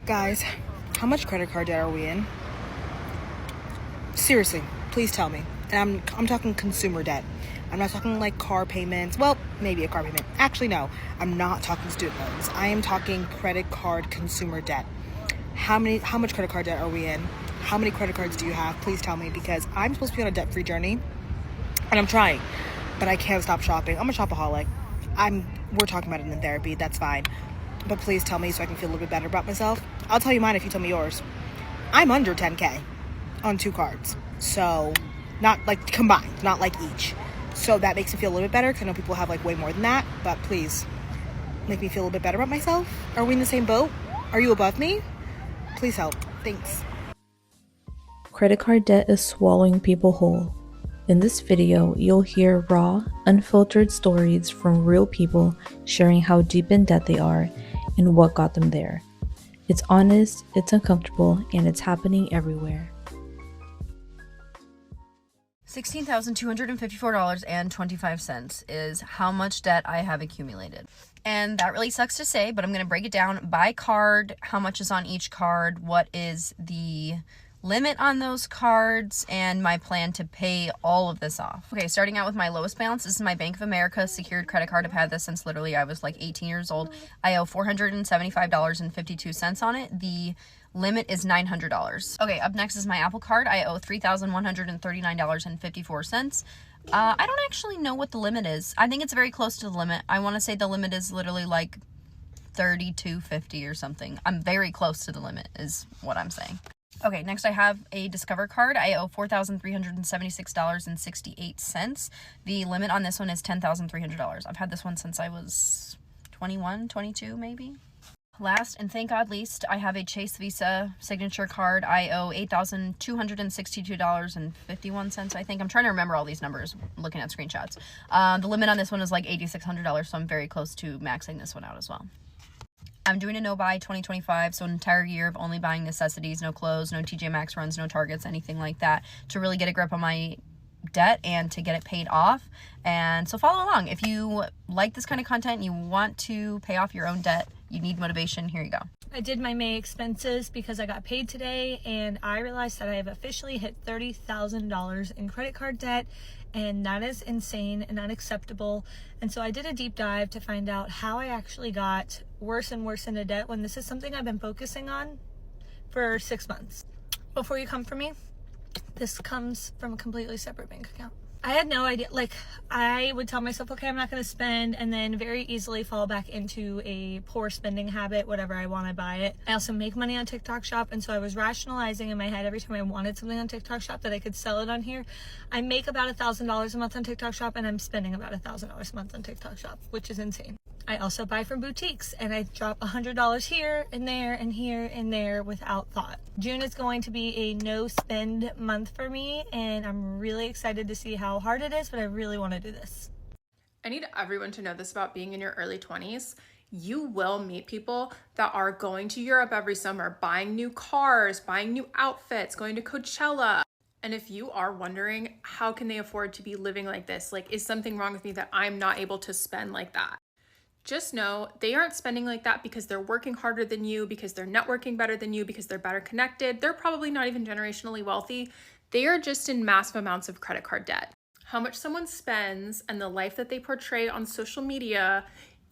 Guys, how much credit card debt are we in? Seriously, please tell me. And I'm talking consumer debt. I'm not talking like car payments. Well, maybe a car payment. Actually, no. I'm not talking student loans. I am talking credit card consumer debt. How much credit card debt are we in? How many credit cards do you have? Please tell me, because I'm supposed to be on a debt-free journey and I'm trying, but I can't stop shopping. I'm a shopaholic. We're talking about it in therapy. That's fine. But please tell me so I can feel a little bit better about myself. I'll tell you mine if you tell me yours. I'm under 10K on 2 cards. So, not like combined, not like each. So that makes me feel a little bit better because I know people have like way more than that. But please, make me feel a little bit better about myself. Are we in the same boat? Are you above me? Please help. Thanks. Credit card debt is swallowing people whole. In this video, you'll hear raw, unfiltered stories from real people sharing how deep in debt they are and what got them there. It's honest, it's uncomfortable, and it's happening everywhere. $16,254.25 is how much debt I have accumulated. And that really sucks to say, but I'm going to break it down by card, how much is on each card, what is the limit on those cards, and my plan to pay all of this off. Okay, starting out with my lowest balance, this is my Bank of America secured credit card. I've had this since literally I was like 18 years old. I owe $475.52 on it. The limit is $900. Okay, up next is my Apple Card. I owe $3,139.54. I don't actually know what the limit is. I think it's very close to the limit. I want to say the limit is literally like $32.50 or something. I'm very close to the limit is what I'm saying. Okay, next I have a Discover card. I owe $4,376.68. The limit on this one is $10,300. I've had this one since I was 21, 22 maybe. Last, and thank God least, I have a Chase Visa signature card. I owe $8,262.51, I think. I'm trying to remember all these numbers looking at screenshots. The limit on this one is like $8,600, so I'm very close to maxing this one out as well. I'm doing a no-buy 2025, so an entire year of only buying necessities, no clothes, no TJ Maxx runs, no Targets, anything like that, to really get a grip on my debt and to get it paid off. And so follow along. If you like this kind of content, you want to pay off your own debt, you need motivation, here you go. I did my May expenses because I got paid today, and I realized that I have officially hit $30,000 in credit card debt, and that is insane and unacceptable. And so I did a deep dive to find out how I actually got worse and worse into debt when this is something I've been focusing on for 6 months. Before you come for me, this comes from a completely separate bank account. I had no idea. Like, I would tell myself, okay, I'm not going to spend, and then very easily fall back into a poor spending habit. Whatever I want, I buy it. I also make money on TikTok Shop, and so I was rationalizing in my head every time I wanted something on TikTok Shop that I could sell it on here. I make about $1,000 a month on TikTok Shop, and I'm spending about $1,000 a month on TikTok Shop, which is insane. I also buy from boutiques, and I drop $100 here and there and here and there without thought. June is going to be a no spend month for me, and I'm really excited to see how hard it is, but I really want to do this. I need everyone to know this about being in your early 20s. You will meet people that are going to Europe every summer, buying new cars, buying new outfits, going to Coachella. And if you are wondering, how can they afford to be living like this? Like, is something wrong with me that I'm not able to spend like that? Just know they aren't spending like that because they're working harder than you, because they're networking better than you, because they're better connected. They're probably not even generationally wealthy. They are just in massive amounts of credit card debt. How much someone spends and the life that they portray on social media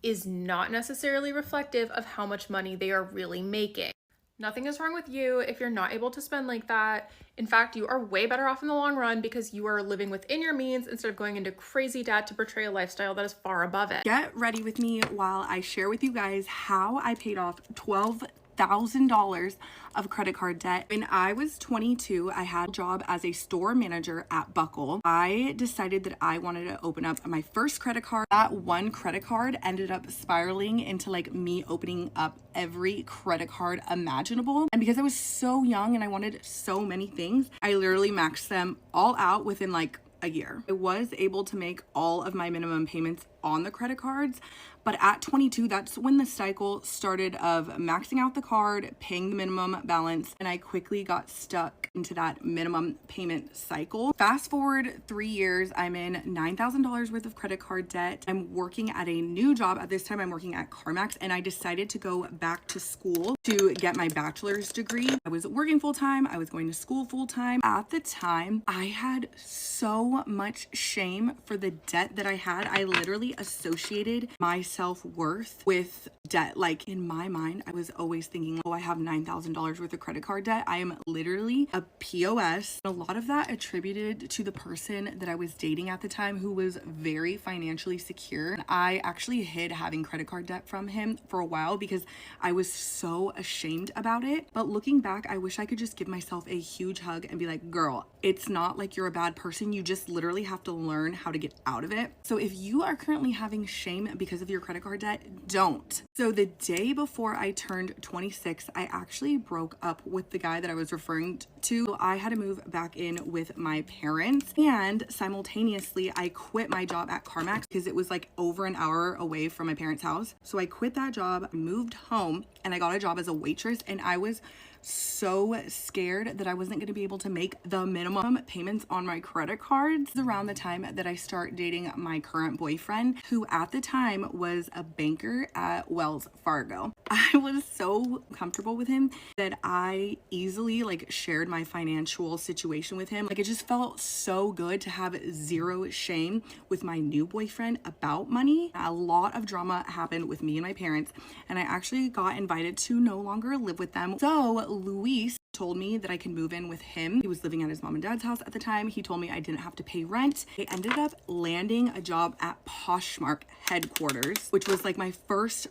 is not necessarily reflective of how much money they are really making. Nothing is wrong with you if you're not able to spend like that. In fact, you are way better off in the long run because you are living within your means instead of going into crazy debt to portray a lifestyle that is far above it. Get ready with me while I share with you guys how I paid off $12,000 of credit card debt. When I was 22, I had a job as a store manager at Buckle. I decided that I wanted to open up my first credit card. That one credit card ended up spiraling into like me opening up every credit card imaginable. And because I was so young and I wanted so many things, I literally maxed them all out within like a year. I was able to make all of my minimum payments on the credit cards, but at 22, that's when the cycle started of maxing out the card, paying the minimum balance, and I quickly got stuck into that minimum payment cycle. Fast forward 3 years, I'm in $9,000 worth of credit card debt. I'm working at a new job. At this time, I'm working at CarMax, and I decided to go back to school to get my bachelor's degree. I was working full-time. I was going to school full-time. At the time, I had so much shame for the debt that I had. I literally associated my self-worth with debt. Like, in my mind, I was always thinking, oh, I have $9,000 worth of credit card debt. I am literally a POS. A lot of that attributed to the person that I was dating at the time, who was very financially secure. I actually hid having credit card debt from him for a while because I was so ashamed about it. But looking back, I wish I could just give myself a huge hug and be like, girl, it's not like you're a bad person. You just literally have to learn how to get out of it. So if you are currently having shame because of your credit card debt, don't. So the day before I turned 26, I actually broke up with the guy that I was referring to. I had to move back in with my parents, and simultaneously I quit my job at CarMax because it was like over an hour away from my parents' house. So I quit that job, moved home, and I got a job as a waitress, and I was so scared that I wasn't going to be able to make the minimum payments on my credit cards. Around the time that I start dating my current boyfriend, who at the time was a banker at Wells Fargo. I was so comfortable with him that I easily like shared my financial situation with him. Like, it just felt so good to have zero shame with my new boyfriend about money. A lot of drama happened with me and my parents, and I actually got invited to no longer live with them. So Luis told me that I can move in with him. He was living at his mom and dad's house at the time. He told me I didn't have to pay rent. I ended up landing a job at Poshmark headquarters, which was like my first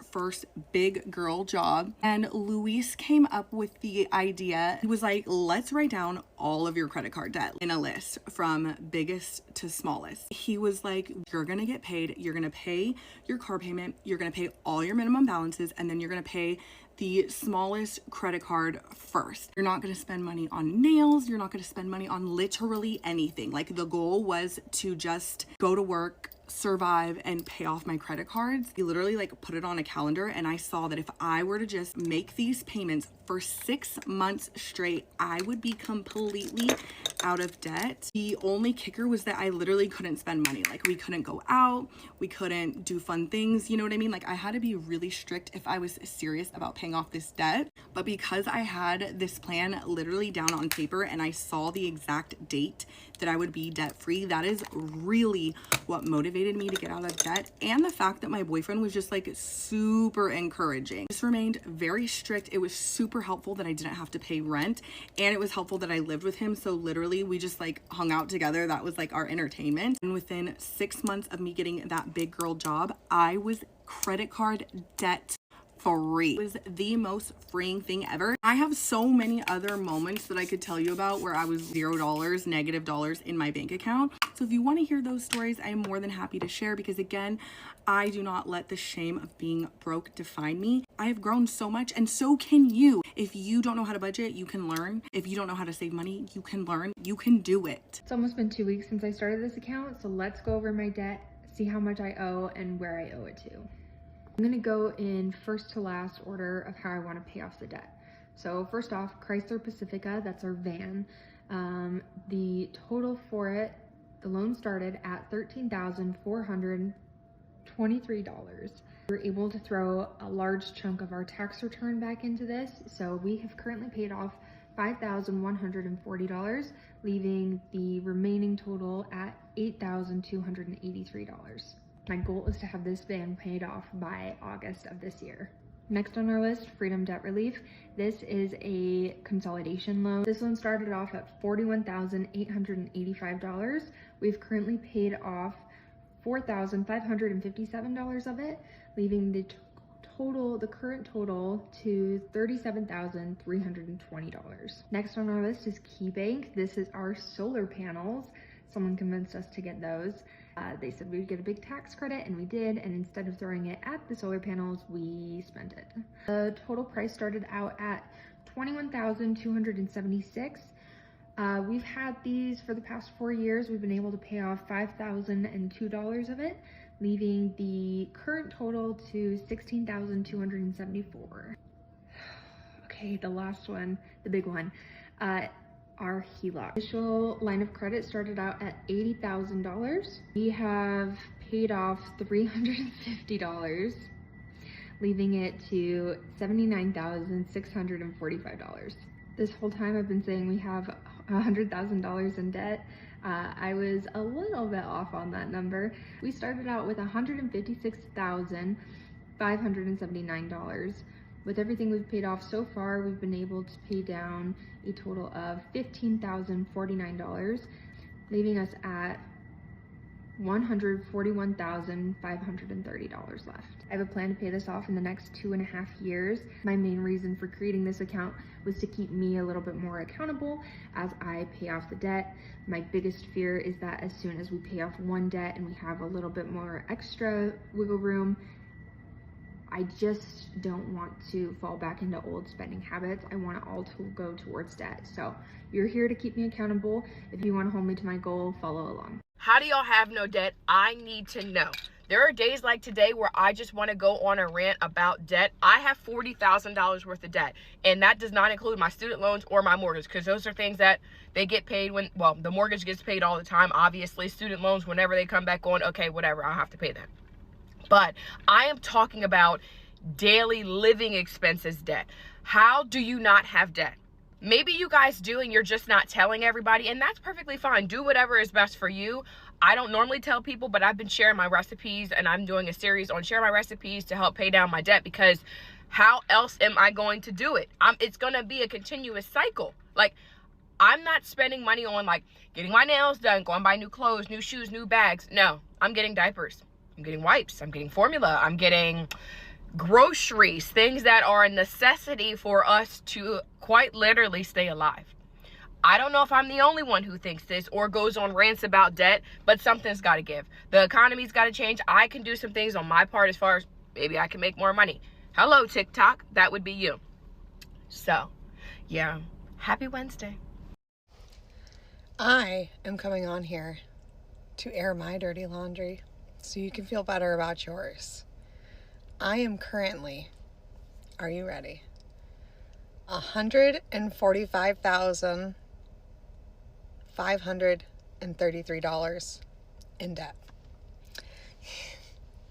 big girl job. And Luis came up with the idea. He was like, let's write down all of your credit card debt in a list from biggest to smallest. He was like, you're gonna get paid. You're gonna pay your car payment. You're gonna pay all your minimum balances, and then you're gonna pay the smallest credit card first. You're not going to spend money on nails. You're not going to spend money on literally anything. Like, the goal was to just go to work, survive, and pay off my credit cards. He literally like put it on a calendar, and I saw that if I were to just make these payments for 6 months straight, I would be completely out of debt. The only kicker was that I literally couldn't spend money. Like, we couldn't go out, we couldn't do fun things, you know what I mean? Like, I had to be really strict if I was serious about paying off this debt. But because I had this plan literally down on paper and I saw the exact date that I would be debt free, that is really what motivated me to get out of debt. And the fact that my boyfriend was just like super encouraging. Just remained very strict. It was super helpful that I didn't have to pay rent, and it was helpful that I lived with him. So literally we just like hung out together. That was like our entertainment. And within 6 months of me getting that big girl job, I was credit card debt free. It was the most freeing thing ever. I have so many other moments that I could tell you about where I was $0, negative dollars in my bank account. So if you want to hear those stories, I am more than happy to share, because again, I do not let the shame of being broke define me. I have grown so much, and so can you. If you don't know how to budget, you can learn. If you don't know how to save money, you can learn. You can do it. It's almost been 2 weeks since I started this account, so let's go over my debt, see how much I owe and where I owe it to. I'm gonna go in first to last order of how I want to pay off the debt. So first off, Chrysler Pacifica, that's our van. The total for it, the loan started at $13,423. We were able to throw a large chunk of our tax return back into this, so we have currently paid off $5,140, leaving the remaining total at $8,283. My goal is to have this van paid off by August of this year. Next on our list, Freedom Debt Relief. This is a consolidation loan. This one started off at $41,885. We've currently paid off $4,557 of it, leaving the current total to $37,320. Next on our list is KeyBank. This is our solar panels. Someone convinced us to get those. They said we'd get a big tax credit, and we did, and instead of throwing it at the solar panels, we spent it. The total price started out at $21,276. We've had these for the past 4 years. We've been able to pay off $5,002 of it, leaving the current total to $16,274. Okay, the last one, the big one. our HELOC. Initial line of credit started out at $80,000. We have paid off $350, leaving it to $79,645. This whole time I've been saying we have $100,000 in debt. I was a little bit off on that number. We started out with $156,579. With everything we've paid off so far, we've been able to pay down a total of $15,049, leaving us at $141,530 left. I have a plan to pay this off in the next 2.5 years. My main reason for creating this account was to keep me a little bit more accountable as I pay off the debt. My biggest fear is that as soon as we pay off one debt and we have a little bit more extra wiggle room, I just don't want to fall back into old spending habits. I want it all to go towards debt. So you're here to keep me accountable. If you want to hold me to my goal, follow along. How do y'all have no debt? I need to know. There are days like today where I just want to go on a rant about debt. I have $40,000 worth of debt, and that does not include my student loans or my mortgage, because those are things that they get paid when, well, the mortgage gets paid all the time. Obviously, student loans, whenever they come back on, okay, whatever, I'll have to pay that. But I am talking about daily living expenses debt. How do you not have debt? Maybe you guys do and you're just not telling everybody, and that's perfectly fine. Do whatever is best for you. I don't normally tell people, but I've been sharing my recipes, and I'm doing a series on share my recipes to help pay down my debt, because how else am I going to do it? It's going to be a continuous cycle. Like, I'm not spending money on like getting my nails done, going buy new clothes, new shoes, new bags. No, I'm getting diapers. I'm getting wipes. I'm getting formula. I'm getting groceries, things that are a necessity for us to quite literally stay alive. I don't know if I'm the only one who thinks this or goes on rants about debt, but something's got to give. The economy's got to change. I can do some things on my part as far as maybe I can make more money. Hello, TikTok. That would be you. So, yeah. Happy Wednesday. I am coming on here to air my dirty laundry so you can feel better about yours. I am currently, are you ready? $145,533 in debt.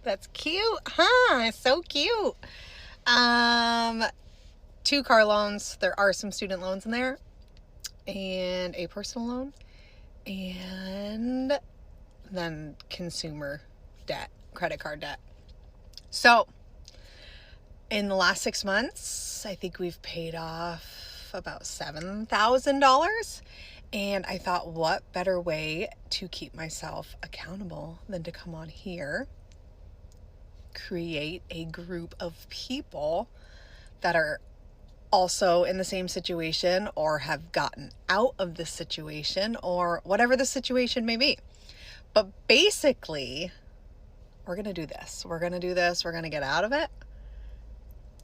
That's cute, huh? So cute. 2 car loans. There are some student loans in there, and a personal loan, and then consumer debt, credit card debt. So in the last 6 months, I think we've paid off about $7,000. And I thought, what better way to keep myself accountable than to come on here, create a group of people that are also in the same situation or have gotten out of this situation or whatever the situation may be. But basically, we're going to do this. We're going to do this. We're going to get out of it.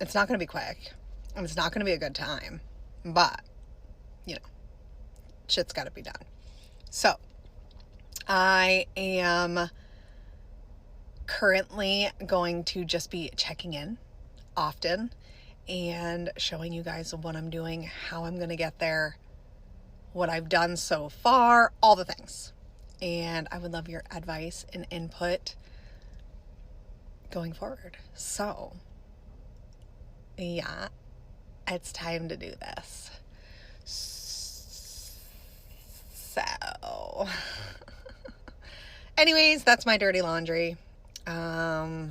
It's not going to be quick, and it's not going to be a good time, but, you know, shit's got to be done. So I am currently going to just be checking in often and showing you guys what I'm doing, how I'm going to get there, what I've done so far, all the things. And I would love your advice and input going forward. So yeah, it's time to do this. So anyways, that's my dirty laundry. I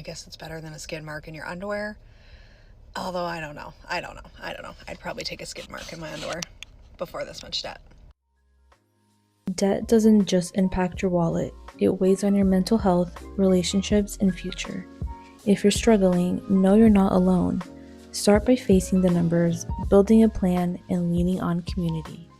guess it's better than a skid mark in your underwear. Although I don't know. I'd probably take a skid mark in my underwear before this much debt. Debt doesn't just impact your wallet, it weighs on your mental health, relationships, and future. If you're struggling, know you're not alone. Start by facing the numbers, building a plan, and leaning on community.